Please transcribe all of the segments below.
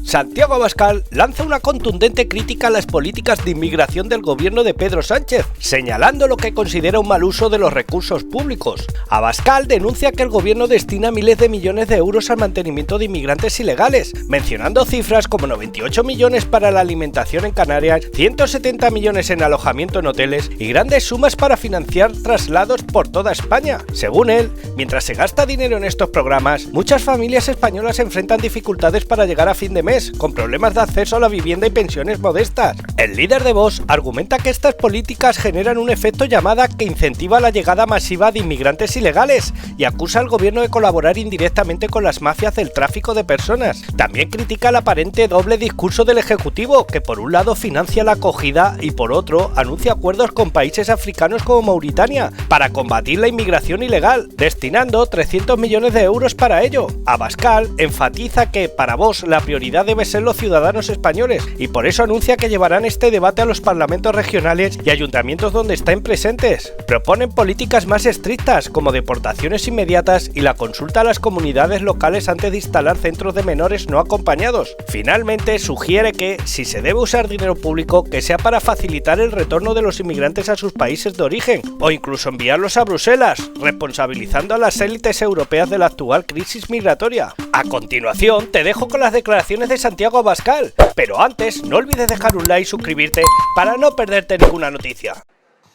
Santiago Abascal lanza una contundente crítica a las políticas de inmigración del gobierno de Pedro Sánchez, señalando lo que considera un mal uso de los recursos públicos. Abascal denuncia que el gobierno destina miles de millones de euros al mantenimiento de inmigrantes ilegales, mencionando cifras como 98 millones para la alimentación en Canarias, 170 millones en alojamiento en hoteles y grandes sumas para financiar traslados por toda España. Según él, mientras se gasta dinero en estos programas, muchas familias españolas enfrentan dificultades para llegar a fin de mes, con problemas de acceso a la vivienda y pensiones modestas. El líder de Vox argumenta que estas políticas generan un efecto llamada que incentiva la llegada masiva de inmigrantes ilegales y acusa al gobierno de colaborar indirectamente con las mafias del tráfico de personas. También critica el aparente doble discurso del Ejecutivo, que por un lado financia la acogida y por otro anuncia acuerdos con países africanos como Mauritania para combatir la inmigración ilegal, destinando 300 millones de euros para ello. Abascal enfatiza que para Vox la prioridad debe ser los ciudadanos españoles y por eso anuncia que llevarán este debate a los parlamentos regionales y ayuntamientos donde estén presentes. Proponen políticas más estrictas como deportaciones inmediatas y la consulta a las comunidades locales antes de instalar centros de menores no acompañados. Finalmente sugiere que, si se debe usar dinero público, que sea para facilitar el retorno de los inmigrantes a sus países de origen o incluso enviarlos a Bruselas, responsabilizando a las élites europeas de la actual crisis migratoria. A continuación te dejo con las declaraciones de Santiago Abascal, pero antes no olvides dejar un like y suscribirte para no perderte ninguna noticia.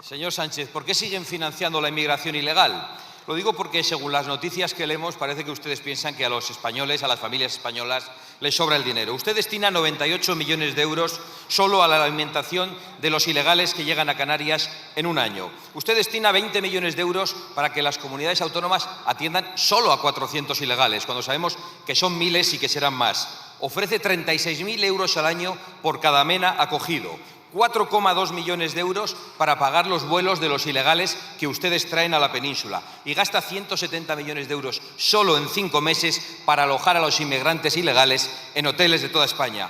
Señor Sánchez, ¿por qué siguen financiando la inmigración ilegal? Lo digo porque, según las noticias que leemos, parece que ustedes piensan que a los españoles, a las familias españolas, les sobra el dinero. Usted destina 98 millones de euros solo a la alimentación de los ilegales que llegan a Canarias en un año. Usted destina 20 millones de euros para que las comunidades autónomas atiendan solo a 400 ilegales, cuando sabemos que son miles y que serán más. Ofrece 36.000 euros al año por cada MENA acogido. 4,2 millones de euros para pagar los vuelos de los ilegales que ustedes traen a la península y gasta 170 millones de euros solo en 5 meses para alojar a los inmigrantes ilegales en hoteles de toda España.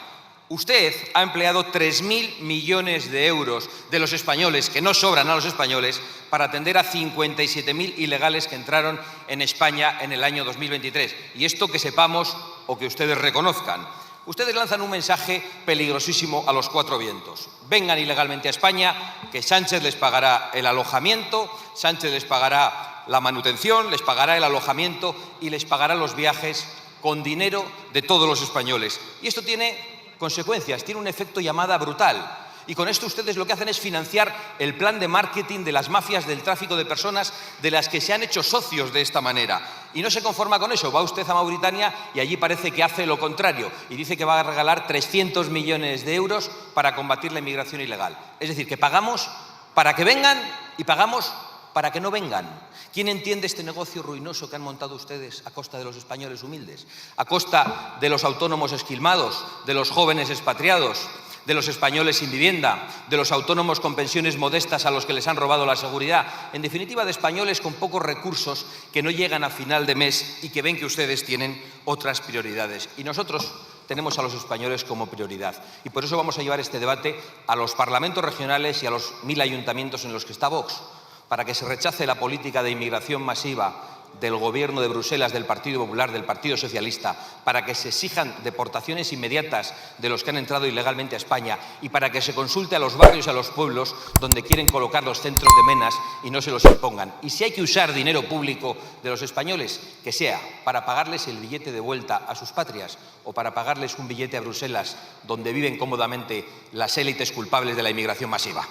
Usted ha empleado 3.000 millones de euros de los españoles, que no sobran a los españoles, para atender a 57.000 ilegales que entraron en España en el año 2023. Y esto que sepamos o que ustedes reconozcan. Ustedes lanzan un mensaje peligrosísimo a los cuatro vientos. Vengan ilegalmente a España, que Sánchez les pagará el alojamiento, Sánchez les pagará la manutención, les pagará el alojamiento y les pagará los viajes con dinero de todos los españoles. Y esto tiene consecuencias, tiene un efecto llamada brutal. Y con esto ustedes lo que hacen es financiar el plan de marketing de las mafias del tráfico de personas, de las que se han hecho socios de esta manera. Y no se conforma con eso, va usted a Mauritania y allí parece que hace lo contrario y dice que va a regalar 300 millones de euros para combatir la inmigración ilegal. Es decir, que pagamos para que vengan y pagamos para que no vengan. ¿Quién entiende este negocio ruinoso que han montado ustedes a costa de los españoles humildes? A costa de los autónomos esquilmados, de los jóvenes expatriados, de los españoles sin vivienda, de los autónomos con pensiones modestas a los que les han robado la seguridad, en definitiva de españoles con pocos recursos que no llegan a final de mes y que ven que ustedes tienen otras prioridades. Y nosotros tenemos a los españoles como prioridad. Y por eso vamos a llevar este debate a los parlamentos regionales y a los 1000 ayuntamientos en los que está Vox, para que se rechace la política de inmigración masiva del Gobierno de Bruselas, del Partido Popular, del Partido Socialista, para que se exijan deportaciones inmediatas de los que han entrado ilegalmente a España y para que se consulte a los barrios y a los pueblos donde quieren colocar los centros de menas y no se los impongan. Y si hay que usar dinero público de los españoles, que sea para pagarles el billete de vuelta a sus patrias o para pagarles un billete a Bruselas donde viven cómodamente las élites culpables de la inmigración masiva.